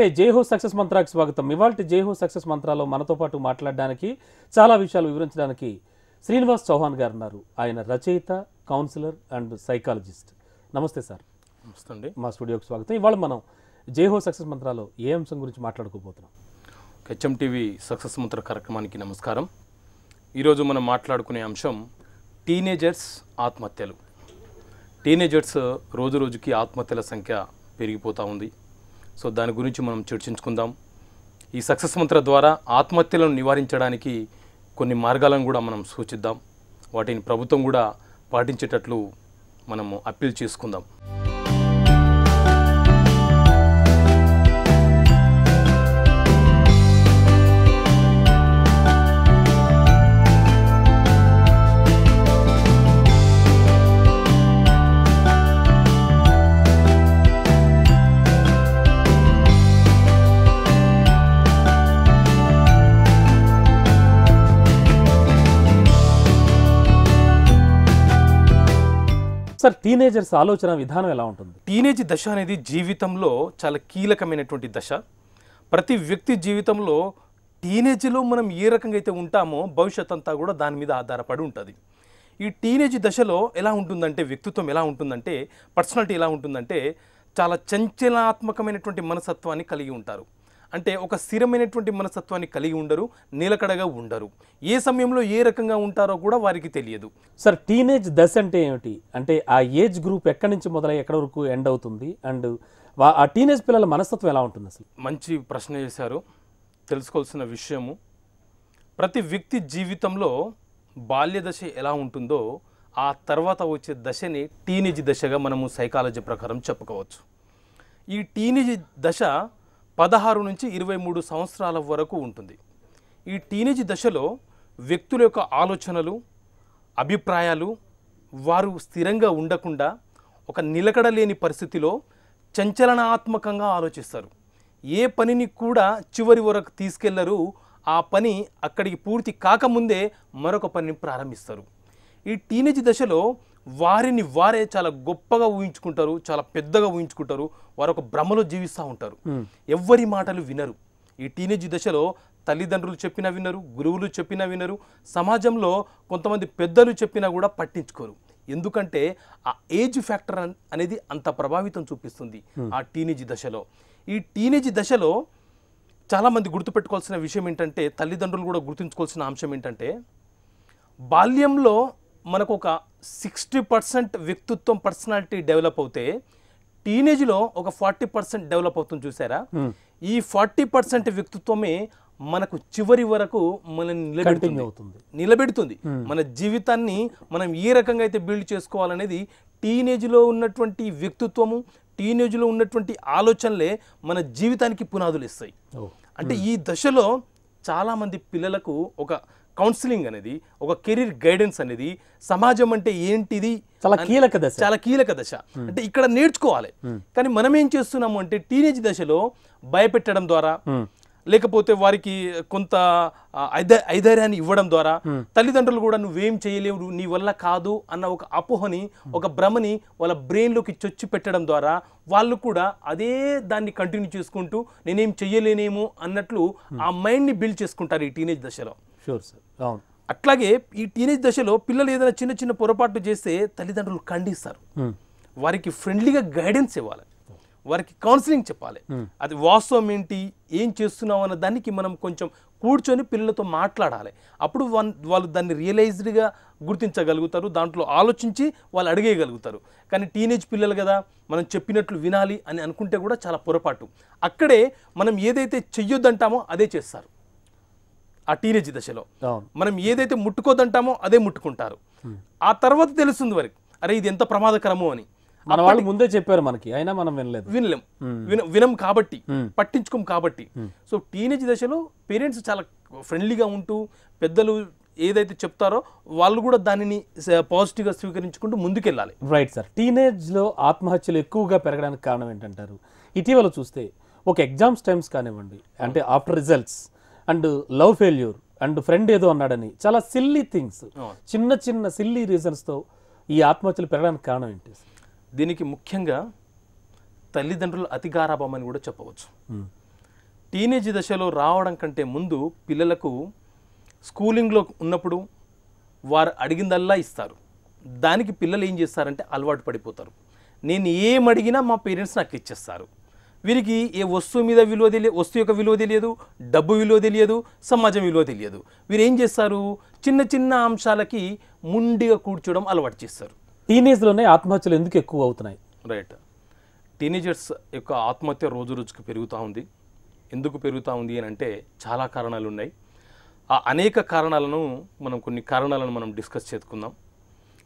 నమస్తే, జైహో సక్సెస్ మంత్రాకి స్వాగతం. ఇవాల్టి జైహో సక్సెస్ మంత్రాలో మనతో పాటు మాట్లాడడానికి, చాలా విషయాలు వివరించడానికి శ్రీనివాస్ చౌహాన్ గారు ఉన్నారు. ఆయన రచయిత, కౌన్సిలర్ అండ్ సైకాలజిస్ట్. నమస్తే సార్. నమస్తే అండి. మా స్టూడియోకి స్వాగతం. ఇవాళ మనం జైహో సక్సెస్ మంత్రాలో ఏ అంశం గురించి మాట్లాడుకోబోతున్నాం? హెచ్ఎంటీవీ సక్సెస్ మంత్ర కార్యక్రమానికి నమస్కారం. ఈరోజు మనం మాట్లాడుకునే అంశం టీనేజర్స్ ఆత్మహత్యలు. టీనేజర్స్ రోజు రోజుకి ఆత్మహత్యల సంఖ్య పెరిగిపోతూ ఉంది. సో దాని గురించి మనం చర్చించుకుందాం. ఈ సక్సెస్ మంత్ర ద్వారా ఆత్మహత్యలను నివారించడానికి కొన్ని మార్గాలను కూడా మనం సూచిద్దాం. వాటిని ప్రభుత్వం కూడా పాటించేటట్లు మనము అప్పీల్ చేసుకుందాం. సార్, టీనేజర్స్ ఆలోచన విధానం ఎలా ఉంటుంది? టీనేజ్ దశ అనేది జీవితంలో చాలా కీలకమైనటువంటి దశ. ప్రతి వ్యక్తి జీవితంలో టీనేజ్లో మనం ఏ రకంగా అయితే ఉంటామో భవిష్యత్ అంతా కూడా దాని మీద ఆధారపడి ఉంటుంది. ఈ టీనేజ్ దశలో ఎలా ఉంటుందంటే, వ్యక్తిత్వం ఎలా ఉంటుందంటే, పర్సనాలిటీ ఎలా ఉంటుందంటే, చాలా చంచలాత్మకమైనటువంటి మనస్తత్వాన్ని కలిగి ఉంటారు. అంటే ఒక స్థిరమైనటువంటి మనస్తత్వాన్ని కలిగి ఉండరు, నిలకడగా ఉండరు. ఏ సమయంలో ఏ రకంగా ఉంటారో కూడా వారికి తెలియదు. సార్, టీనేజ్ దశ అంటే ఏమిటి? అంటే ఆ ఏజ్ గ్రూప్ ఎక్కడి నుంచి మొదలై ఎక్కడి వరకు ఎండ్ అవుతుంది? అండ్ ఆ టీనేజ్ పిల్లల మనస్తత్వం ఎలా ఉంటుంది అసలు? మంచి ప్రశ్న చేశారు. తెలుసుకోవాల్సిన విషయము, ప్రతి వ్యక్తి జీవితంలో బాల్య దశ ఎలా ఉంటుందో ఆ తర్వాత వచ్చే దశని టీనేజ్ దశగా మనము సైకాలజీ ప్రకారం చెప్పుకోవచ్చు. ఈ టీనేజ్ దశ 16 నుంచి 23 సంవత్సరాల వరకు ఉంటుంది. ఈ టీనేజ్ దశలో వ్యక్తుల యొక్క ఆలోచనలు, అభిప్రాయాలు వారు స్థిరంగా ఉండకుండా ఒక నిలకడ లేని పరిస్థితిలో చంచలనాత్మకంగా ఆలోచిస్తారు. ఏ పనిని కూడా చివరి వరకు తీసుకెళ్లరు. ఆ పని అక్కడికి పూర్తి కాకముందే మరొక పనిని ప్రారంభిస్తారు. ఈ టీనేజ్ దశలో వారిని వారే చాలా గొప్పగా ఊహించుకుంటారు, చాలా పెద్దగా ఊహించుకుంటారు. వారు ఒక భ్రమలో జీవిస్తూ ఉంటారు. ఎవ్వరి మాటలు వినరు. ఈ టీనేజ్ దశలో తల్లిదండ్రులు చెప్పినా వినరు, గురువులు చెప్పినా వినరు, సమాజంలో కొంతమంది పెద్దలు చెప్పినా కూడా పట్టించుకోరు. ఎందుకంటే ఆ ఏజ్ ఫ్యాక్టర్ అనేది అంత ప్రభావితం చూపిస్తుంది ఆ టీనేజ్ దశలో. ఈ టీనేజ్ దశలో చాలామంది గుర్తుపెట్టుకోవాల్సిన విషయం ఏంటంటే, తల్లిదండ్రులు కూడా గుర్తుంచుకోవాల్సిన అంశం ఏంటంటే, బాల్యంలో మనకు ఒక 60% వ్యక్తిత్వం, పర్సనాలిటీ డెవలప్ అవుతే టీనేజ్లో ఒక 40% డెవలప్ అవుతుంది. చూసారా? ఈ 40% వ్యక్తిత్వమే మనకు చివరి వరకు మనల్ని నిలబెడుతుంది. మన జీవితాన్ని మనం ఏ రకంగా అయితే బిల్డ్ చేసుకోవాలనేది టీనేజ్లో ఉన్నటువంటి వ్యక్తిత్వము, టీనేజ్లో ఉన్నటువంటి ఆలోచనలే మన జీవితానికి పునాదులు ఇస్తాయి. అంటే ఈ దశలో చాలామంది పిల్లలకు ఒక కౌన్సిలింగ్ అనేది, ఒక కెరీర్ గైడెన్స్ అనేది, సమాజం అంటే ఏంటిది చాలా కీలక దశ. అంటే ఇక్కడ నేర్చుకోవాలి. కానీ మనం ఏం చేస్తున్నాము అంటే, టీనేజ్ దశలో భయపెట్టడం ద్వారా, లేకపోతే వారికి కొంత ఐధైర్యాన్ని ఇవ్వడం ద్వారా, తల్లిదండ్రులు కూడా నువ్వేం చేయలేవు, నీ వల్ల కాదు అన్న ఒక అపోహని, ఒక భ్రమని వాళ్ళ బ్రెయిన్లోకి చొచ్చి పెట్టడం ద్వారా వాళ్ళు కూడా అదే దాన్ని కంటిన్యూ చేసుకుంటూ నేనేం చెయ్యలేనేమో అన్నట్లు ఆ మైండ్ని బిల్డ్ చేసుకుంటారు ఈ టీనేజ్ దశలో. అట్లాగే ఈ టీనేజ్ దశలో పిల్లలు ఏదైనా చిన్న చిన్న పొరపాట్లు చేస్తే తల్లిదండ్రులు ఖండిస్తారు. వారికి ఫ్రెండ్లీగా గైడెన్స్ ఇవ్వాలి, వారికి కౌన్సిలింగ్ చెప్పాలి. అది వాస్తవం ఏంటి, ఏం చేస్తున్నావు అన్న దానికి మనం కొంచెం కూర్చొని పిల్లలతో మాట్లాడాలి. అప్పుడు వాళ్ళు దాన్ని రియలైజ్డ్గా గుర్తించగలుగుతారు, దాంట్లో ఆలోచించి వాళ్ళు అడిగేయగలుగుతారు. కానీ టీనేజ్ పిల్లలు కదా, మనం చెప్పినట్లు వినాలి అని అనుకుంటే కూడా చాలా పొరపాటు. అక్కడే మనం ఏదైతే చెయ్యొద్దంటామో అదే చేస్తారు. ఆ టీనేజ్ దశలో మనం ఏదైతే ముట్టుకోదంటామో అదే ముట్టుకుంటారు. ఆ తర్వాత తెలుస్తుంది వారికి, అరే ఇది ఎంత ప్రమాదకరము అని. మన వాళ్ళు ముందే చెప్పారు మనకి, అయినా మనం వినం కాబట్టి, పట్టించుకోం కాబట్టి. సో టీనేజ్ దశలో పేరెంట్స్ చాలా ఫ్రెండ్లీగా ఉంటూ పెద్దలు ఏదైతే చెప్తారో వాళ్ళు కూడా దానిని పాజిటివ్గా స్వీకరించుకుంటూ ముందుకెళ్ళాలి. Right sir. టీనేజ్లో ఆత్మహత్యలు ఎక్కువగా పెరగడానికి కారణం ఏంటంటారు? ఇటీవల చూస్తే ఒక ఎగ్జామ్స్ టైమ్స్ కానివ్వండి, అంటే after results and love failure and friend ఏదో అన్నాడని చాలా సిల్లీ థింగ్స్, చిన్న చిన్న సిల్లీ రీజన్స్తో ఈ ఆత్మహత్యలు పెరగడానికి కారణం ఏంటి? దీనికి ముఖ్యంగా తల్లిదండ్రుల అతిగారాభం అని కూడా చెప్పవచ్చు. టీనేజ్ దశలో రావడం కంటే ముందు పిల్లలకు స్కూలింగ్లో ఉన్నప్పుడు వారు అడిగిందల్లా ఇస్తారు. దానికి పిల్లలు ఏం చేస్తారంటే అలవాటు పడిపోతారు. నేను ఏం అడిగినా మా పేరెంట్స్ నాకు ఇచ్చేస్తారు. వీరికి ఏ వస్తువు మీద విలువ తెలియదు, వస్తువు యొక్క విలువ తెలియదు, డబ్బు విలువ తెలియదు, సమాజం విలువ తెలియదు. వీరు ఏం చేస్తారు, చిన్న చిన్న అంశాలకి ముండిగా కూర్చోవడం అలవాటు చేస్తారు. టీనేజ్లోనే ఆత్మహత్యలు ఎందుకు ఎక్కువ అవుతున్నాయి? రైట్. టీనేజర్స్ యొక్క ఆత్మహత్య రోజు రోజుకు పెరుగుతూ ఉంది. ఎందుకు పెరుగుతూ ఉంది అని అంటే చాలా కారణాలు ఉన్నాయి. ఆ అనేక కారణాలను కొన్ని కారణాలను మనం డిస్కస్ చేసుకుందాం.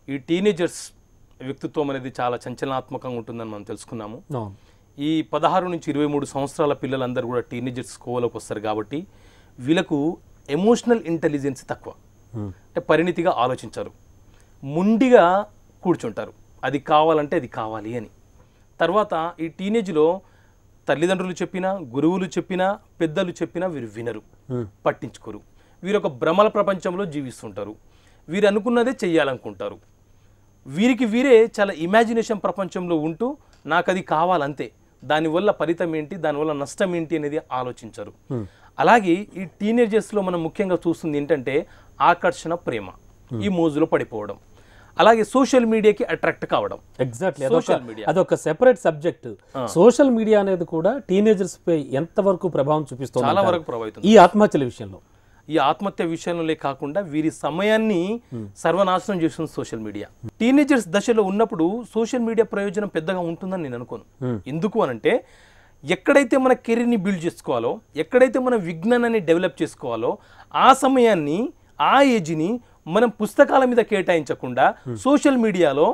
ఈ టీనేజర్స్ వ్యక్తిత్వం అనేది చాలా చంచలనాత్మకంగా ఉంటుందని మనం తెలుసుకున్నాము. ఈ 16 నుంచి 23 సంవత్సరాల పిల్లలందరూ కూడా టీనేజర్స్ కోవలోకి వస్తారు కాబట్టి వీళ్ళకు ఎమోషనల్ ఇంటెలిజెన్స్ తక్కువ, అంటే పరిణితిగా ఆలోచించరు, ముండిగా కూర్చుంటారు. అది కావాలంటే అది కావాలి అని. తర్వాత ఈ టీనేజ్లో తల్లిదండ్రులు చెప్పినా, గురువులు చెప్పినా, పెద్దలు చెప్పినా వీరు వినరు, పట్టించుకోరు. వీరు ఒక భ్రమల ప్రపంచంలో జీవిస్తుంటారు. వీరు అనుకున్నదే చెయ్యాలనుకుంటారు. వీరికి వీరే చాలా ఇమాజినేషన్ ప్రపంచంలో ఉంటూ నాకు అది కావాలంతే, దానివల్ల ఫలితం ఏంటి, దానివల్ల నష్టం ఏంటి అనేది ఆలోచించరు. అలాగే ఈ టీనేజర్స్లో మనం ముఖ్యంగా చూస్తుంది ఏంటంటే ఆకర్షణ, ప్రేమ, ఈ మోజులో పడిపోవడం, అలాగే సోషల్ మీడియాకి అట్రాక్ట్ కావడం. ఎగ్జాక్ట్లీ, అదొక సెపరేట్ సబ్జెక్ట్. సోషల్ మీడియా అనేది కూడా టీనేజర్స్ పై ఎంతవరకు ప్రభావం చూపిస్తుంది? చాలా వరకు ప్రభావితం ఈ ఆత్మహత్యల విషయంలో. ఈ ఆత్మహత్య విషయంలో కాకుండా వీరి సమయాన్ని సర్వనాశనం చేస్తుంది సోషల్ మీడియా. టీనేజర్స్ దశలో ఉన్నప్పుడు సోషల్ మీడియా ప్రయోజనం పెద్దగా ఉంటుందని నేను అనుకోను. ఎందుకు అనంటే ఎక్కడైతే మన కెరీర్ని బిల్డ్ చేసుకోవాలో, ఎక్కడైతే మన విజ్ఞానాన్ని డెవలప్ చేసుకోవాలో ఆ సమయాన్ని, ఆ ఏజ్ని మనం పుస్తకాల మీద కేటాయించకుండా సోషల్ మీడియాలో,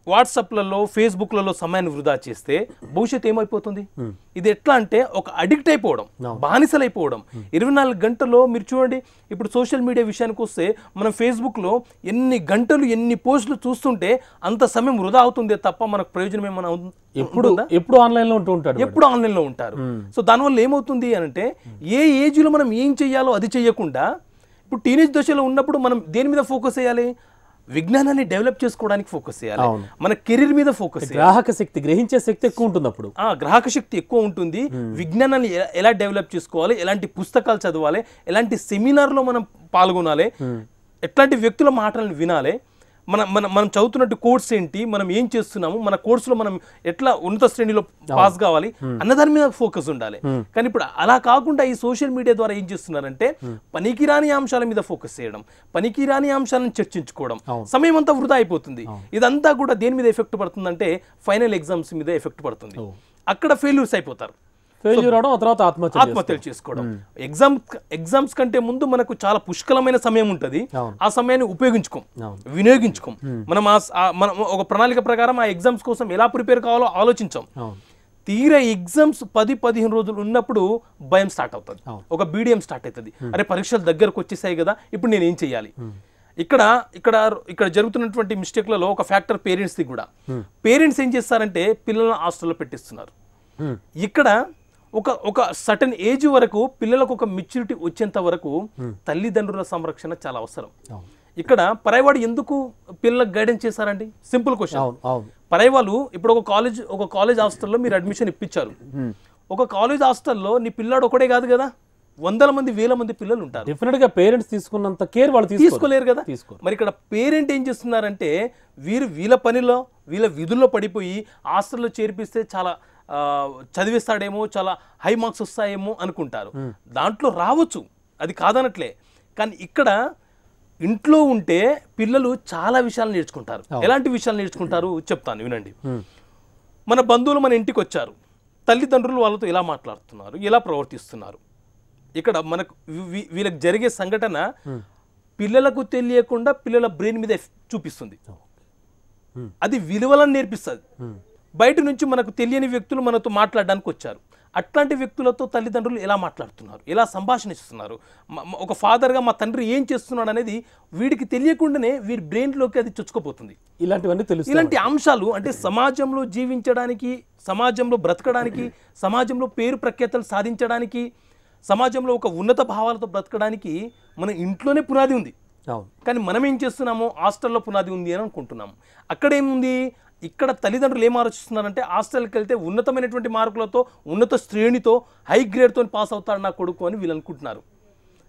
వాట్సాప్లలో, ఫేస్బుక్లలో సమయాన్ని వృధా చేస్తే భవిష్యత్తు ఏమైపోతుంది? ఇది ఎట్లా అంటే ఒక అడిక్ట్ అయిపోవడం, బానిసలైపోవడం. 24 గంటల్లో మీరు చూడండి, ఇప్పుడు సోషల్ మీడియా విషయానికి వస్తే మనం ఫేస్బుక్లో ఎన్ని గంటలు, ఎన్ని పోస్టులు చూస్తుంటే అంత సమయం వృధా అవుతుందే తప్ప మనకు ప్రయోజనం ఏమైనా ఎప్పుడు ఆన్లైన్లో ఉంటూ ఉంటారు, ఎప్పుడు ఆన్లైన్లో ఉంటారు. సో దానివల్ల ఏమవుతుంది అంటే ఏ ఏజ్లో మనం ఏం చెయ్యాలో అది చెయ్యకుండా ఇప్పుడు టీనేజ్ దశలో ఉన్నప్పుడు మనం దేని మీద ఫోకస్ చేయాలి? విజ్ఞానాన్ని డెవలప్ చేసుకోవడానికి ఫోకస్ చేయాలి, మన కెరీర్ మీద ఫోకస్ చేయాలి. గ్రాహక శక్తి, గ్రహించే శక్తి ఎక్కువ ఉంటుంది. అప్పుడు గ్రాహక శక్తి ఎక్కువ ఉంటుంది. విజ్ఞానాన్ని ఎలా డెవలప్ చేసుకోవాలి, ఎలాంటి పుస్తకాలు చదవాలి, ఎలాంటి సెమినార్లో మనం పాల్గొనాలి, ఎట్లాంటి వ్యక్తుల మాటలను వినాలి, మనం చదువుతున్నట్టు కోర్స్ ఏంటి, మనం ఏం చేస్తున్నాము, మన కోర్సులో మనం ఎట్లా ఉన్నత శ్రేణిలో పాస్ కావాలి అన్నదాని మీద ఫోకస్ ఉండాలి. కానీ ఇప్పుడు అలా కాకుండా ఈ సోషల్ మీడియా ద్వారా ఏం చేస్తున్నారంటే పనికిరాని అంశాల మీద ఫోకస్ చేయడం, పనికిరాని అంశాలను చర్చించుకోవడం, సమయం అంతా వృధా అయిపోతుంది. ఇదంతా కూడా దేని మీద ఎఫెక్ట్ పడుతుందంటే ఫైనల్ ఎగ్జామ్స్ మీద ఎఫెక్ట్ పడుతుంది. అక్కడ ఫెయిల్యూర్స్ అయిపోతారు, తర్వాత ఆత్మహత్యలు చేసుకోవడం. ఎగ్జామ్స్ కంటే ముందు మనకు చాలా పుష్కలమైన సమయం ఉంటుంది. ఆ సమయాన్ని వినియోగించుకోం. మనం ఒక ప్రణాళిక ప్రకారం ఆ ఎగ్జామ్స్ కోసం ఎలా ప్రిపేర్ కావాలో ఆలోచించాం. తీరా ఎగ్జామ్స్ 10-15 రోజులు ఉన్నప్పుడు భయం స్టార్ట్ అవుతుంది, ఒక బీడియం స్టార్ట్ అవుతుంది. అరే పరీక్షలు దగ్గరకు వచ్చేసాయి కదా, ఇప్పుడు నేను ఏం చెయ్యాలి? ఇక్కడ జరుగుతున్నటువంటి మిస్టేక్లలో ఒక ఫ్యాక్టర్ పేరెంట్స్ది కూడా. పేరెంట్స్ ఏం చేస్తారంటే పిల్లలను హాస్టల్లో పెట్టిస్తున్నారు. ఇక్కడ ఒక సర్టన్ ఏజ్ వరకు పిల్లలకు ఒక మెచ్యూరిటీ వచ్చేంత వరకు తల్లిదండ్రుల సంరక్షణ చాలా అవసరం. ఇక్కడ పరాయివాడు ఎందుకు పిల్లలకు గైడెన్స్ చేశారండి? Simple question. పరాయివాళ్ళు ఇప్పుడు ఒక కాలేజ్ హాస్టల్లో మీరు అడ్మిషన్ ఇప్పించారు. ఒక కాలేజ్ హాస్టల్లో నీ పిల్లాడు ఒకడే కాదు కదా, 100 మంది 1000 మంది పిల్లలు ఉంటారు. డెఫినెట్ గా పేరెంట్స్ తీసుకున్నంత కేర్ వాళ్ళు తీసుకోలేరు కదా. మరి ఇక్కడ పేరెంట్ ఏం చేస్తున్నారంటే వీళ్ళ పనిలో, వీళ్ళ విధుల్లో పడిపోయి హాస్టల్లో చేర్పిస్తే చాలా చదివిస్తాడేమో, చాలా హై మార్క్స్ వస్తాయేమో అనుకుంటారు. దాంట్లో రావచ్చు, అది కాదనట్లే. కానీ ఇక్కడ ఇంట్లో ఉంటే పిల్లలు చాలా విషయాలు నేర్చుకుంటారు. ఎలాంటి విషయాలు నేర్చుకుంటారు చెప్తాను, వినండి. మన బంధువులు మన ఇంటికి వచ్చారు, తల్లిదండ్రులు వాళ్ళతో ఎలా మాట్లాడుతున్నారు, ఎలా ప్రవర్తిస్తున్నారు. ఇక్కడ మనకు వీళ్ళకి జరిగే సంఘటన పిల్లలకు తెలియకుండా పిల్లల బ్రెయిన్ మీద చూపిస్తుంది. అది విలువలను నేర్పిస్తుంది. బయట నుంచి మనకు తెలియని వ్యక్తులు మనతో మాట్లాడడానికి వచ్చారు. అట్లాంటి వ్యక్తులతో తల్లిదండ్రులు ఎలా మాట్లాడుతున్నారు, ఎలా సంభాషణిస్తున్నారు, ఒక ఫాదర్గా మా తండ్రి ఏం చేస్తున్నాడు అనేది వీడికి తెలియకుండానే వీడి బ్రెయిన్లోకి అది చొచ్చుకుపోతుంది. ఇలాంటివన్నీ తెలుసు. ఇలాంటి అంశాలు అంటే సమాజంలో జీవించడానికి, సమాజంలో బ్రతకడానికి, సమాజంలో పేరు ప్రఖ్యాతలు సాధించడానికి, సమాజంలో ఒక ఉన్నత భావాలతో బ్రతకడానికి మన ఇంట్లోనే పునాది ఉంది. కానీ మనం ఏం చేస్తున్నాము, హాస్టల్లో పునాది ఉంది అని అనుకుంటున్నాము. అక్కడేముంది, ఇక్కడ తల్లిదండ్రులు ఏం ఆలోచిస్తున్నారంటే హాస్టల్కి వెళ్తే ఉన్నతమైనటువంటి మార్కులతో ఉన్నత శ్రేణితో హై గ్రేడ్తో పాస్ అవుతాడు నా కొడుకు అని వీళ్ళు అనుకుంటున్నారు.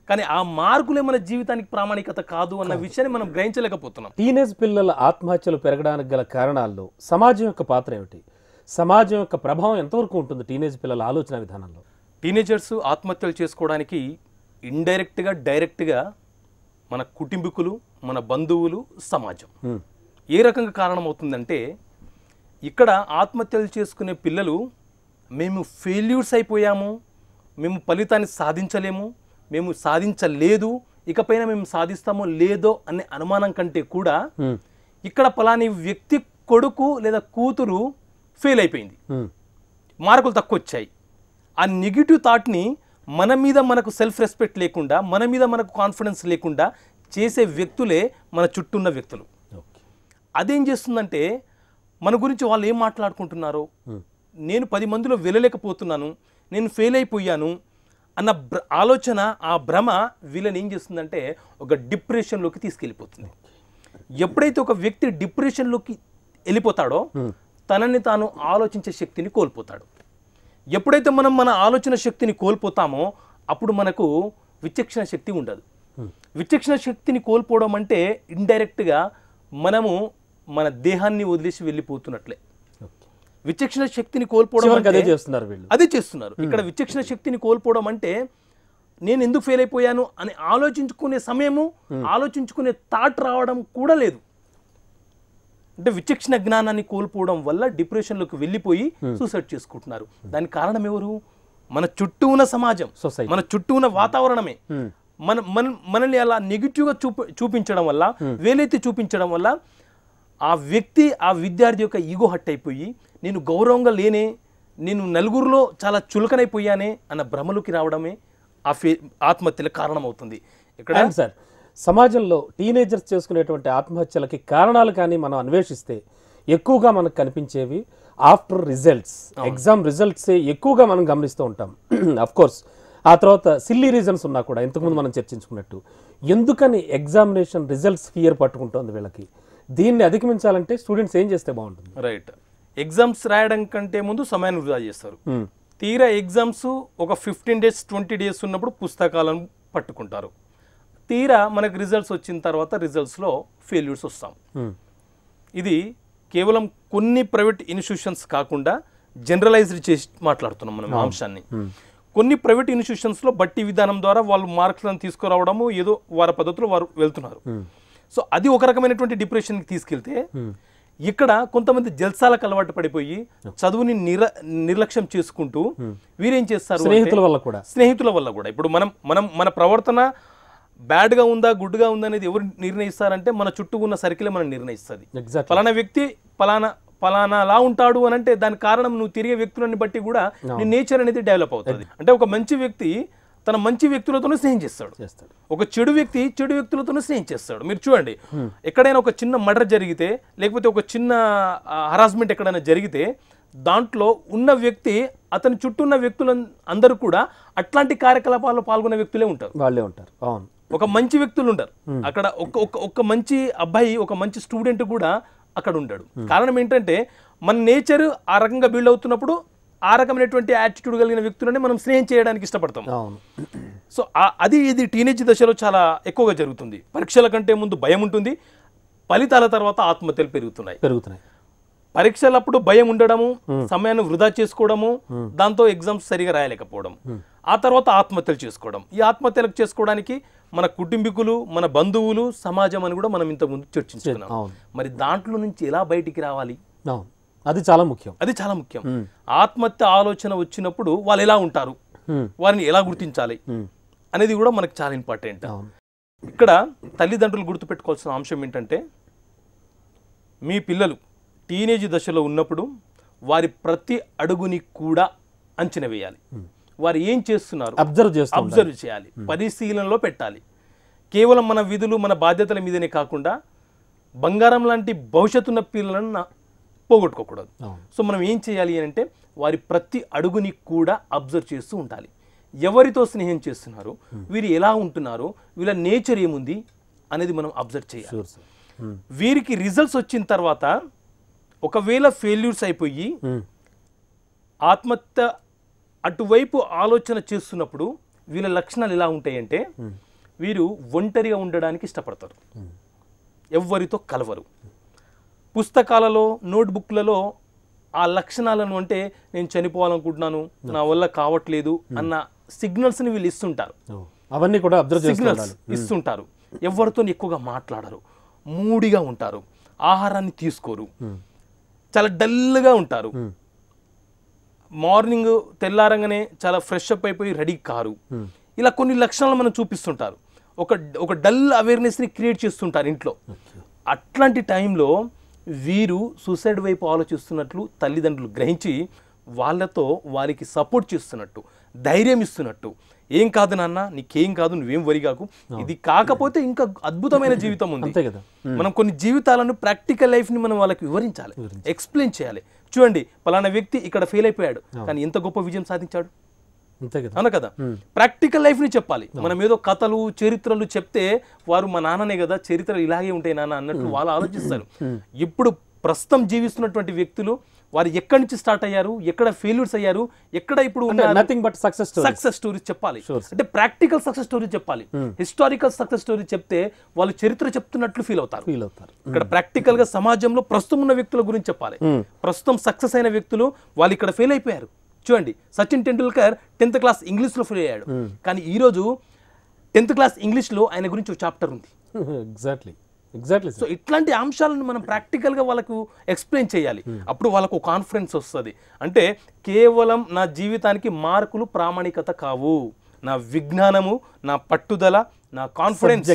కానీ ఆ మార్కులే మన జీవితానికి ప్రామాణికత కాదు అన్న విషయాన్ని మనం గ్రహించలేకపోతున్నాం. టీనేజ్ పిల్లల ఆత్మహత్యలు పెరగడానికి గల కారణాల్లో సమాజం యొక్క పాత్ర ఏమిటి? సమాజం యొక్క ప్రభావం ఎంతవరకు ఉంటుంది టీనేజ్ పిల్లల ఆలోచన విధానంలో? టీనేజర్స్ ఆత్మహత్యలు చేసుకోవడానికి ఇండైరెక్ట్గా డైరెక్ట్గా మన కుటుంబీకులు, మన బంధువులు, సమాజం ఏ రకంగా కారణమవుతుందంటే, ఇక్కడ ఆత్మహత్యలు చేసుకునే పిల్లలు మేము ఫెయిల్యూర్స్ అయిపోయాము, మేము ఫలితాన్ని సాధించలేము, మేము సాధించలేదు, ఇకపైన మేము సాధిస్తామో లేదో అనే అనుమానం కంటే కూడా ఇక్కడ పలాని వ్యక్తి కొడుకు లేదా కూతురు ఫెయిల్ అయిపోయింది, మార్కులు తక్కువ వచ్చాయి, ఆ నెగిటివ్ థాట్ని మన మీద మనకు సెల్ఫ్ రెస్పెక్ట్ లేకుండా, మన మీద మనకు కాన్ఫిడెన్స్ లేకుండా చేసే వ్యక్తులే మన చుట్టూ ఉన్న వ్యక్తులు. అదేం చేస్తుందంటే మన గురించి వాళ్ళు ఏం మాట్లాడుకుంటున్నారో, నేను 10 మందిలో వెళ్ళలేకపోతున్నాను, నేను ఫెయిల్ అయిపోయాను అన్న ఆలోచన, ఆ భ్రమ వీళ్ళని ఏం చేస్తుందంటే ఒక డిప్రెషన్లోకి తీసుకెళ్ళిపోతుంది. ఎప్పుడైతే ఒక వ్యక్తి డిప్రెషన్లోకి వెళ్ళిపోతాడో తనని తాను ఆలోచించే శక్తిని కోల్పోతాడు. ఎప్పుడైతే మనం మన ఆలోచన శక్తిని కోల్పోతామో అప్పుడు మనకు విచక్షణ శక్తి ఉండదు. విచక్షణ శక్తిని కోల్పోవడం అంటే ఇండైరెక్ట్గా మనము మన దేహాన్ని వదిలేసి వెళ్ళిపోతున్నట్లే. విచక్షణ శక్తిని కోల్పోవడం అదే చేస్తున్నారు ఇక్కడ. విచక్షణ శక్తిని కోల్పోవడం అంటే నేను ఎందుకు ఫెయిల్ అయిపోయాను అని ఆలోచించుకునే సమయము, ఆలోచించుకునే థాట్ రావడం కూడా లేదు. అంటే విచక్షణ జ్ఞానాన్ని కోల్పోవడం వల్ల డిప్రెషన్లోకి వెళ్ళిపోయి సూసైడ్ చేసుకుంటున్నారు. దానికి కారణం ఎవరు? మన చుట్టూ ఉన్న సమాజం, మన చుట్టూ ఉన్న వాతావరణమే. మనల్ని అలా నెగిటివ్గా చూపించడం వల్ల, వేలైతే చూపించడం వల్ల ఆ వ్యక్తి, ఆ విద్యార్థి యొక్క ఈగో హట్ అయిపోయి నేను గౌరవంగా లేనే, నేను నలుగురిలో చాలా చులకనైపోయానే అన్న భ్రమలోకి రావడమే ఆ ఆత్మహత్యలకు కారణమవుతుంది. ఇక్కడ సార్ సమాజంలో టీనేజర్స్ చేసుకునేటువంటి ఆత్మహత్యలకి కారణాలు కానీ మనం అన్వేషిస్తే ఎక్కువగా మనకు కనిపించేవి ఆఫ్టర్ రిజల్ట్స్, ఎగ్జామ్ రిజల్ట్సే ఎక్కువగా మనం గమనిస్తూ ఉంటాం. అఫ్ కోర్స్ ఆ తర్వాత సిల్లీ రీజన్స్ ఉన్నా కూడా ఇంతకుముందు మనం చర్చించుకున్నట్టు ఎందుకని ఎగ్జామినేషన్ రిజల్ట్స్ ఫియర్ పట్టుకుంటుంది వీళ్ళకి? దీన్ని అధిగమించాలంటే స్టూడెంట్స్ ఏం చేస్తే బాగుంటుంది? రైట్, ఎగ్జామ్స్ రాయడం కంటే ముందు సమయాన్ని వృధా చేస్తారు. తీరా ఎగ్జామ్స్ ఒక 15 days 20 days ఉన్నప్పుడు పుస్తకాలను పట్టుకుంటారు. తీరా మనకు రిజల్ట్స్ వచ్చిన తర్వాత రిజల్ట్స్లో ఫెయిల్యూర్స్ వస్తాం. ఇది కేవలం కొన్ని ప్రైవేట్ ఇన్స్టిట్యూషన్స్ కాకుండా జనరలైజ్డ్ చేసి మాట్లాడుతున్నాం మనం అంశాన్ని. కొన్ని ప్రైవేట్ ఇన్స్టిట్యూషన్స్లో బట్టి విధానం ద్వారా వాళ్ళు మార్క్స్లను తీసుకురావడము, ఏదో వారి పద్ధతిలో వారు వెళ్తున్నారు. సో అది ఒక రకమైనటువంటి డిప్రెషన్కి తీసుకెళ్తే, ఇక్కడ కొంతమంది జల్సాలకు అలవాటు పడిపోయి చదువుని నిర్లక్ష్యం చేసుకుంటూ వీరేం చేస్తారు, స్నేహితుల వల్ల కూడా. ఇప్పుడు మన ప్రవర్తన బ్యాడ్గా ఉందా గుడ్గా ఉందా అనేది ఎవరు నిర్ణయిస్తారంటే మన చుట్టూ ఉన్న సర్కిలే మనం నిర్ణయిస్తుంది. పలానా వ్యక్తి పలానా లా ఉంటాడు అని అంటే దాని కారణం నువ్వు తిరిగే వ్యక్తులని బట్టి కూడా నీ నేచర్ అనేది డెవలప్ అవుతుంది. అంటే ఒక మంచి వ్యక్తి తన మంచి వ్యక్తులతోనే స్నేహం చేస్తాడు, ఒక చెడు వ్యక్తి చెడు వ్యక్తులతోనే స్నేహం చేస్తాడు. మీరు చూడండి, ఎక్కడైనా ఒక చిన్న మర్డర్ జరిగితే, లేకపోతే ఒక చిన్న హరాస్మెంట్ ఎక్కడైనా జరిగితే, దాంట్లో ఉన్న వ్యక్తి అతని చుట్టూ ఉన్న వ్యక్తులు అందరూ కూడా అట్లాంటి కార్యకలాపాల్లో పాల్గొనే వ్యక్తులే ఉంటారు, వాళ్ళే ఉంటారు. ఒక మంచి వ్యక్తులు ఉంటారు అక్కడ. ఒక మంచి అబ్బాయి, ఒక మంచి స్టూడెంట్ కూడా అక్కడ ఉంటాడు. కారణం ఏంటంటే మన నేచర్ ఆ రకంగా బిల్డ్ అవుతున్నప్పుడు ఆ రకమైనటువంటి యాటిట్యూడ్ కలిగిన వ్యక్తులని మనం స్నేహం చేయడానికి ఇష్టపడతాం. సో ఇది టీనేజ్ దశలో చాలా ఎక్కువగా జరుగుతుంది. పరీక్షల కంటే ముందు భయం ఉంటుంది, ఫలితాల తర్వాత ఆత్మహత్యలు పెరుగుతున్నాయి. పరీక్షలప్పుడు భయం ఉండడము, సమయాన్ని వృధా చేసుకోవడము, దాంతో ఎగ్జామ్స్ సరిగా రాయలేకపోవడం, ఆ తర్వాత ఆత్మహత్యలు చేసుకోవడం. ఈ ఆత్మహత్యలకు చేసుకోవడానికి మన కుటుంబీకులు, మన బంధువులు, సమాజం అని కూడా మనం ఇంతకుముందు చర్చించుకున్నాం. మరి దాంట్లో నుంచి ఎలా బయటికి రావాలి? అది చాలా ముఖ్యం. ఆత్మహత్య ఆలోచన వచ్చినప్పుడు వాళ్ళు ఎలా ఉంటారు, వారిని ఎలా గుర్తించాలి అనేది కూడా మనకు చాలా ఇంపార్టెంట్. ఇక్కడ తల్లిదండ్రులు గుర్తుపెట్టుకోవాల్సిన అంశం ఏంటంటే, మీ పిల్లలు టీనేజ్ దశలో ఉన్నప్పుడు వారి ప్రతి అడుగుని కూడా అంచనా వేయాలి. వారు ఏం చేస్తున్నారు అబ్జర్వ్ చేయాలి, పరిశీలనలో పెట్టాలి. కేవలం మన విధులు, మన బాధ్యతల మీదనే కాకుండా బంగారం లాంటి భవిష్యత్తున్న పిల్లలను పోగొట్టుకోకూడదు. సో మనం ఏం చేయాలి అంటే వారి ప్రతి అడుగుని కూడా అబ్జర్వ్ చేస్తూ ఉండాలి. ఎవరితో స్నేహం చేస్తున్నారు, వీరు ఎలా ఉంటున్నారు, వీళ్ళ నేచర్ ఏముంది అనేది మనం అబ్జర్వ్ చేయాలి. వీరికి రిజల్ట్స్ వచ్చిన తర్వాత ఒకవేళ ఫెయిల్యూర్స్ అయిపోయి ఆత్మహత్య అటువైపు ఆలోచన చేస్తున్నప్పుడు వీళ్ళ లక్షణాలు ఎలా ఉంటాయంటే వీరు ఒంటరిగా ఉండడానికి ఇష్టపడతారు, ఎవ్వరితో కలవరు. పుస్తకాలలో నోట్బుక్లలో ఆ లక్షణాలను అంటే నేను చనిపోవాలనుకుంటున్నాను, నా వల్ల కావట్లేదు అన్న సిగ్నల్స్ని వీళ్ళు ఇస్తుంటారు. అవన్నీ కూడా అబ్జర్వ్ సిగ్నల్స్ ఇస్తుంటారు. ఎవరితో ఎక్కువగా మాట్లాడరు, మూడిగా ఉంటారు, ఆహారాన్ని తీసుకోరు, చాలా డల్గా ఉంటారు, మార్నింగ్ తెల్లారంగానే చాలా ఫ్రెష్ అప్ అయిపోయి రెడీ కారు. ఇలా కొన్ని లక్షణాలు మనం చూపిస్తుంటారు. ఒక డల్ అవేర్నెస్ని క్రియేట్ చేస్తుంటారు ఇంట్లో. అట్లాంటి టైంలో వీరు సూసైడ్ వైపు ఆలోచిస్తున్నట్లు తల్లిదండ్రులు గ్రహించి వాళ్ళతో వారికి సపోర్ట్ చేస్తున్నట్టు, ధైర్యం ఇస్తున్నట్టు, ఏం కాదు నాన్న, నీకేం కాదు, నువ్వేం వరి కాకు, ఇది కాకపోతే ఇంకా అద్భుతమైన జీవితం ఉంది. మనం కొన్ని జీవితాలను ప్రాక్టికల్ లైఫ్ని మనం వాళ్ళకి వివరించాలి, ఎక్స్ప్లెయిన్ చేయాలి. చూడండి, పలానా వ్యక్తి ఇక్కడ ఫెయిల్ అయిపోయాడు కానీ ఎంత గొప్ప విజయం సాధించాడు, అవునా కదా. ప్రాక్టికల్ లైఫ్ని చెప్పాలి. మనం ఏదో కథలు చరిత్రలు చెప్తే వారు మా నాన్ననే కదా, చరిత్రలు ఇలాగే ఉంటాయి నాన్న అన్నట్టు వాళ్ళు ఆలోచిస్తారు. ఇప్పుడు ప్రస్తుతం జీవిస్తున్నటువంటి వ్యక్తులు వారు ఎక్కడి నుంచి స్టార్ట్ అయ్యారు, ఎక్కడ ఫెయిల్యూర్స్ అయ్యారు, ఎక్కడ ఇప్పుడు నథింగ్ బట్ సక్సెస్ స్టోరీస్ చెప్పాలి. అంటే ప్రాక్టికల్ సక్సెస్ స్టోరీ చెప్పాలి. హిస్టారికల్ సక్సెస్ స్టోరీ చెప్తే వాళ్ళు చరిత్ర చెప్తున్నట్లు ఫీల్ అవుతారు. ఇక్కడ ప్రాక్టికల్ గా సమాజంలో ప్రస్తుతం ఉన్న వ్యక్తుల గురించి చెప్పాలి. ప్రస్తుతం సక్సెస్ అయిన వ్యక్తులు వాళ్ళు ఇక్కడ ఫెయిల్ అయిపోయారు. చూడండి, సచిన్ టెండూల్కర్ 10th క్లాస్ ఇంగ్లీష్లో ఫెయిల్ అయ్యాడు, కానీ ఈరోజు 10th క్లాస్ ఇంగ్లీష్లో ఆయన గురించి ఒక చాప్టర్ ఉంది. ఎగ్జాక్ట్లీ. సో ఇట్లాంటి అంశాలను మనం ప్రాక్టికల్గా వాళ్ళకు ఎక్స్ప్లెయిన్ చేయాలి. అప్పుడు వాళ్ళకు కాన్ఫిడెన్స్ వస్తుంది. అంటే కేవలం నా జీవితానికి మార్కులు ప్రామాణికత కావు, నా విజ్ఞానము, నా పట్టుదల, నా కాన్ఫిడెన్స్,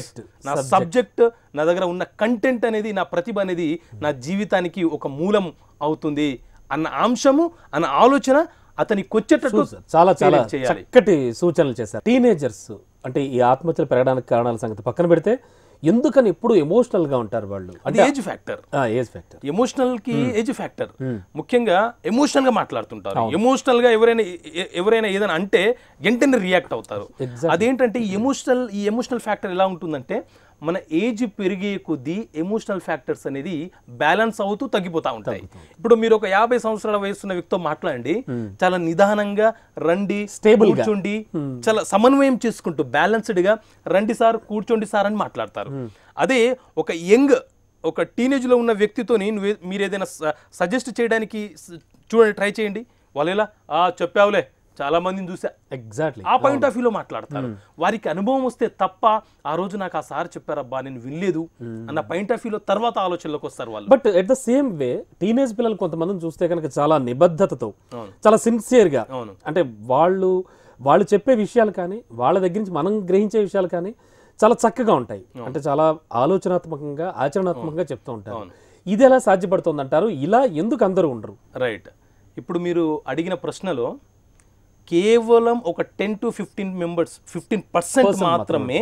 నా సబ్జెక్ట్, నా దగ్గర ఉన్న కంటెంట్ అనేది, నా ప్రతిభ అనేది నా జీవితానికి ఒక మూలం అవుతుంది అన్న అంశము, అన్న ఆలోచన అతనికి వచ్చేటట్టు చాలా చాలా చక్కటి సూచనలు చేశారు. టీనేజర్స్ అంటే ఈ ఆత్మహత్యలు పెరగడానికి కారణాల సంగతి పక్కన పెడితే ఎందుకని ఎప్పుడు ఎమోషనల్ గా ఉంటారు వాళ్ళు? అది ఏజ్ ఫ్యాక్టర్. ఎమోషనల్ కి ఏజ్ ఫ్యాక్టర్. ముఖ్యంగా ఎమోషనల్ గా మాట్లాడుతుంటారు. ఎమోషనల్ గా ఎవరైనా ఏదైనా అంటే వెంటనే రియాక్ట్ అవుతారు. అదేంటంటే ఈ ఎమోషనల్ ఫ్యాక్టర్ ఎలా ఉంటుందంటే మన ఏజ్ పెరిగే కొద్దీ ఎమోషనల్ ఫ్యాక్టర్స్ అనేది బ్యాలెన్స్ అవుతూ తగ్గిపోతూ ఉంటాయి. ఇప్పుడు మీరు ఒక 50 సంవత్సరాల వయసున్న వ్యక్తితో మాట్లాడండి, చాలా నిదానంగా రండి, స్టేబుల్ కూర్చోండి, చాలా సమన్వయం చేసుకుంటూ బ్యాలెన్స్డ్ గా రండి సార్, కూర్చోండి సార్ అని మాట్లాడతారు. అదే ఒక యంగ్, ఒక టీనేజ్ లో ఉన్న వ్యక్తితో మీరు ఏదైనా సజెస్ట్ చేయడానికి చూడండి, ట్రై చేయండి. వాళ్ళు ఎలా చెప్పావులే, చాలా మందిని చూసా, ఎగ్జాక్ట్లీ ఆ పాయింట్ ఆఫ్ వ్యూలో మాట్లాడతారు. వారికి అనుభవం వస్తే తప్ప ఆ రోజు నాకు ఆ సార్ చెప్పారబ్బా నేను వినలేదు అన్న పాయింట్ ఆఫ్ వ్యూలో తర్వాత ఆలోచనలోకి వస్తారు వాళ్ళు. But at the same way teenage పిల్లలు కొంతమందిని చూస్తే కనుక చాలా నిబద్ధతతో, చాలా సిన్సియర్ గా, అంటే వాళ్ళు చెప్పే విషయాలు కానీ వాళ్ళ దగ్గర నుంచి మనం గ్రహించే విషయాలు కానీ చాలా చక్కగా ఉంటాయి. అంటే చాలా ఆలోచనాత్మకంగా, ఆచరణాత్మకంగా చెప్తూ ఉంటారు. ఇది ఎలా సాధ్యపడుతుంది అంటారు? ఇలా ఎందుకు అందరూ ఉండరు? రైట్. ఇప్పుడు మీరు అడిగిన ప్రశ్నలో కేవలం ఒక 10 to 15 మెంబర్స్, 15% మాత్రమే,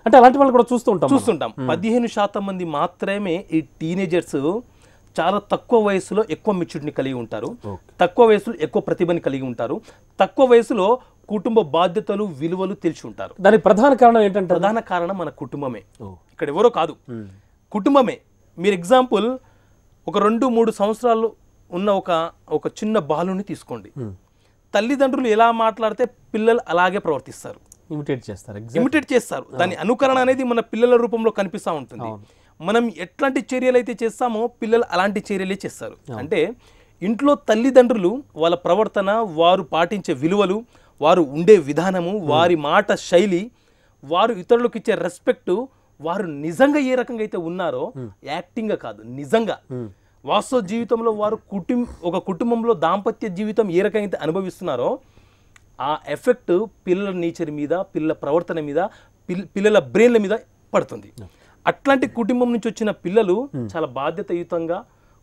అంటే అలాంటి వాళ్ళు కూడా చూస్తుంటాం. 15% మంది మాత్రమే ఈ టీనేజర్స్ చాలా తక్కువ వయసులో ఎక్కువ మెచ్యూరిటీని కలిగి ఉంటారు, తక్కువ వయసులో ఎక్కువ ప్రతిభని కలిగి ఉంటారు, తక్కువ వయసులో కుటుంబ బాధ్యతలు, విలువలు తెలిసి ఉంటారు. దానికి ప్రధాన కారణం ఏంటంటే, ప్రధాన కారణం మన కుటుంబమే. ఇక్కడ ఎవరో కాదు, కుటుంబమే. మీరు ఎగ్జాంపుల్ ఒక 2-3 సంవత్సరాలు ఉన్న ఒక చిన్న బాలుని తీసుకోండి. తల్లిదండ్రులు ఎలా మాట్లాడితే పిల్లలు అలాగే ప్రవర్తిస్తారు, ఇమిటేట్ చేస్తారు. దాని అనుకరణ అనేది మన పిల్లల రూపంలో కనిపిస్తూ ఉంటుంది. మనం ఎట్లాంటి చర్యలు అయితే చేస్తామో పిల్లలు అలాంటి చర్యలే చేస్తారు. అంటే ఇంట్లో తల్లిదండ్రులు వాళ్ళ ప్రవర్తన, వారు పాటించే విలువలు, వారు ఉండే విధానము, వారి మాట శైలి, వారు ఇతరులకు ఇచ్చే రెస్పెక్ట్, వారు నిజంగా ఏ రకంగా అయితే ఉన్నారో, యాక్టింగ్గా కాదు నిజంగా వాస్తవ జీవితంలో వారు ఒక కుటుంబంలో దాంపత్య జీవితం ఏ రకంగా అయితే అనుభవిస్తున్నారో ఆ ఎఫెక్ట్ పిల్లల నేచర్ మీద, పిల్లల ప్రవర్తన మీద, పిల్లల బ్రెయిన్ల మీద పడుతుంది. అట్లాంటి కుటుంబం నుంచి వచ్చిన పిల్లలు చాలా బాధ్యతయుతంగా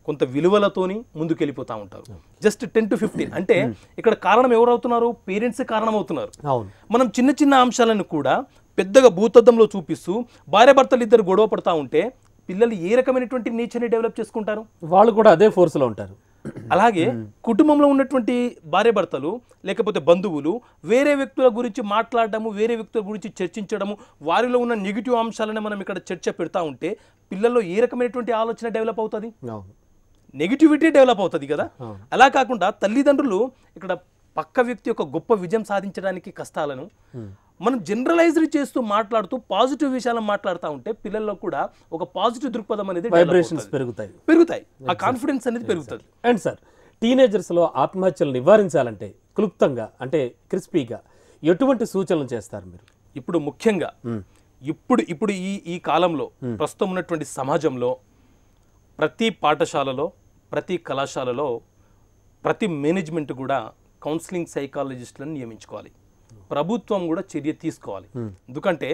కొంత విలువలతోని ముందుకెళ్ళిపోతూ ఉంటారు. జస్ట్ 10 to 15 అంటే ఇక్కడ కారణం ఎవరవుతున్నారు? పేరెంట్స్ కారణం అవుతున్నారు. మనం చిన్న చిన్న అంశాలను కూడా పెద్దగా భూతద్దంలో చూపిస్తూ భార్యాభర్తలు ఇద్దరు గొడవ పడతా ఉంటే పిల్లలు ఏ రకమైనటువంటి నేచర్ని డెవలప్ చేసుకుంటారు? వాళ్ళు కూడా అదే ఫోర్స్లో ఉంటారు. అలాగే కుటుంబంలో ఉన్నటువంటి భార్యాభర్తలు లేకపోతే బంధువులు వేరే వ్యక్తుల గురించి మాట్లాడడము, వేరే వ్యక్తుల గురించి చర్చించడము, వారిలో ఉన్న నెగిటివ్ అంశాలను మనం ఇక్కడ చర్చ పెడతా ఉంటే పిల్లల్లో ఏ రకమైనటువంటి ఆలోచన డెవలప్ అవుతుంది? నెగిటివిటీ డెవలప్ అవుతుంది కదా. అలా కాకుండా తల్లిదండ్రులు ఇక్కడ పక్క వ్యక్తి యొక్క గొప్ప విజయం సాధించడానికి కష్టాలను మనం జనరలైజ్ చేస్తూ మాట్లాడుతూ పాజిటివ్ విషయాలను మాట్లాడుతూ ఉంటే పిల్లల్లో కూడా ఒక పాజిటివ్ దృక్పథం అనేది వైబ్రేషన్స్ పెరుగుతాయి, ఆ కాన్ఫిడెన్స్ అనేది పెరుగుతుంది. అండ్ సార్, టీనేజర్స్లో ఆత్మహత్యలు నివారించాలంటే క్లుప్తంగా అంటే క్రిస్పీగా ఎటువంటి సూచనలు చేస్తారు మీరు? ఇప్పుడు ముఖ్యంగా ఇప్పుడు ఈ కాలంలో ప్రస్తుతం ఉన్నటువంటి సమాజంలో ప్రతి పాఠశాలలో, ప్రతి కళాశాలలో, ప్రతి మేనేజ్మెంట్ కూడా కౌన్సిలింగ్ సైకాలజిస్టులను నియమించుకోవాలి. ప్రభుత్వం కూడా చర్య తీసుకోవాలి. ఎందుకంటే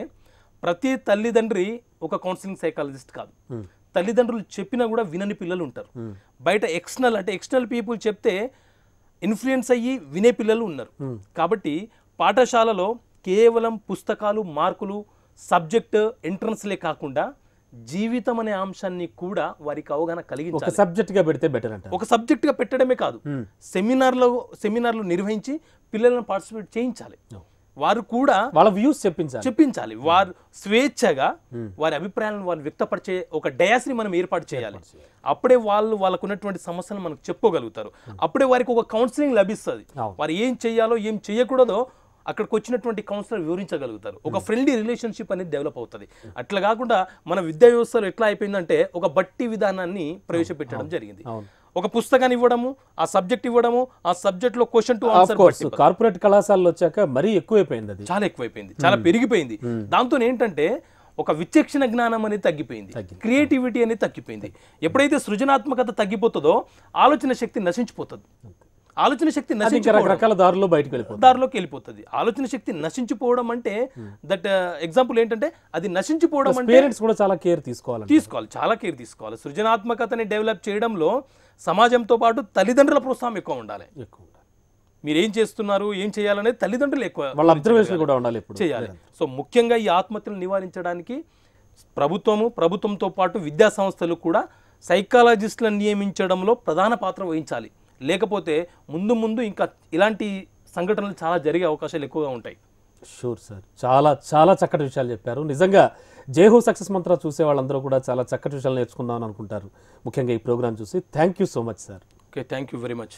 ప్రతి తల్లిదండ్రి ఒక కౌన్సిలింగ్ సైకాలజిస్ట్ కాదు. తల్లిదండ్రులు చెప్పినా కూడా వినని పిల్లలు ఉంటారు. బయట ఎక్స్టర్నల్ పీపుల్ చెప్తే ఇన్ఫ్లుయెన్స్ అయ్యి వినే పిల్లలు ఉన్నారు. కాబట్టి పాఠశాలలో కేవలం పుస్తకాలు, మార్కులు, సబ్జెక్ట్, ఎంట్రన్స్లే కాకుండా జీవితం అనే అంశాన్ని కూడా వారికి అవగాహన కలిగించాలి. ఒక సబ్జెక్ట్గా పెడితే బెటర్ అంట. ఒక సబ్జెక్ట్గా పెట్టడమే కాదు, సెమినార్లు నిర్వహించి పిల్లలను పార్టిసిపేట్ చేయించాలి. వారు కూడా వాళ్ళ వ్యూస్ చెప్పించాలి. వారు స్వేచ్ఛగా వారి అభిప్రాయాలను వారు వ్యక్తపరిచే ఒక డయాస్ని మనం ఏర్పాటు చేయాలి. అప్పుడే వాళ్ళకు ఉన్నటువంటి సమస్యలను మనకు చెప్పుకోగలుగుతారు. అప్పుడే వారికి ఒక కౌన్సిలింగ్ లభిస్తుంది. వారు ఏం చేయాలో ఏం చేయకూడదో అక్కడికి వచ్చినటువంటి కౌన్సిలర్ వివరించగలుగుతారు. ఒక ఫ్రెండ్లీ రిలేషన్షిప్ అనేది డెవలప్ అవుతుంది. అట్లా కాకుండా మన విద్యా వ్యవస్థలో ఎట్లా అయిపోయిందంటే ఒక బట్టి విధానాన్ని ప్రవేశపెట్టడం జరిగింది. ఒక పుస్తకాన్ని ఇవ్వడము, ఆ సబ్జెక్ట్ ఇవ్వడము, ఆ సబ్జెక్ట్ లో క్వశ్చన్ టు ఆన్సర్. కార్పొరేట్ కళాశాలలో వచ్చాక మరీ ఎక్కువైపోయింది, అది చాలా ఎక్కువైపోయింది, చాలా పెరిగిపోయింది. దాంతో ఏంటంటే ఒక విచక్షణ జ్ఞానం అనేది తగ్గిపోయింది, క్రియేటివిటీ అనేది తగ్గిపోయింది. ఎప్పుడైతే సృజనాత్మకత తగ్గిపోతుందో ఆలోచన శక్తి నశించిపోతుంది. ఆలోచన శక్తి రకరకాల దారిలోకి వెళ్ళిపోతుంది. ఆలోచన శక్తి నశించిపోవడం అంటే దట్ ఎగ్జాంపుల్ ఏంటంటే అది నశించిపోవడం అంటే పేరెంట్స్ కూడా చాలా కేర్ తీసుకోవాలి, చాలా కేర్ తీసుకోవాలి. సృజనాత్మకతని డెవలప్ చేయడంలో సమాజంతో పాటు తల్లిదండ్రుల ప్రోత్సాహం ఎక్కువ ఉండాలి. మీరు ఏం చేస్తున్నారు, ఏం చేయాలనేది తల్లిదండ్రులు ఎక్కువ వాళ్ళ అబ్జర్వేషన్ కూడా ఉండాలి, చేయాలి. సో ముఖ్యంగా ఈ ఆత్మహత్యలు నివారించడానికి ప్రభుత్వంతో పాటు విద్యా సంస్థలు కూడా సైకాలజిస్టులను నియమించడంలో ప్రధాన పాత్ర వహించాలి. లేకపోతే ముందు ఇంకా ఇలాంటి సంఘటనలు చాలా జరిగే అవకాశాలు ఎక్కువగా ఉంటాయి. షూర్ సార్, చాలా చాలా చక్కటి విషయాలు చెప్పారు. నిజంగా జేహో సక్సెస్ మంత్ర చూసే వాళ్ళందరూ కూడా చాలా చక్కటి విషయాలు నేర్చుకుందాం అని అనుకుంటారు, ముఖ్యంగా ఈ ప్రోగ్రామ్ చూసి. Thank you so much sir. Okay, thank you very much.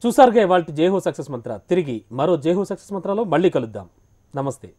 చూసారుగా ఇవాళ జేహో సక్సెస్ మంత్ర. తిరిగి మరో జేహో సక్సెస్ మంత్రాలో మళ్ళీ కలుద్దాం. నమస్తే.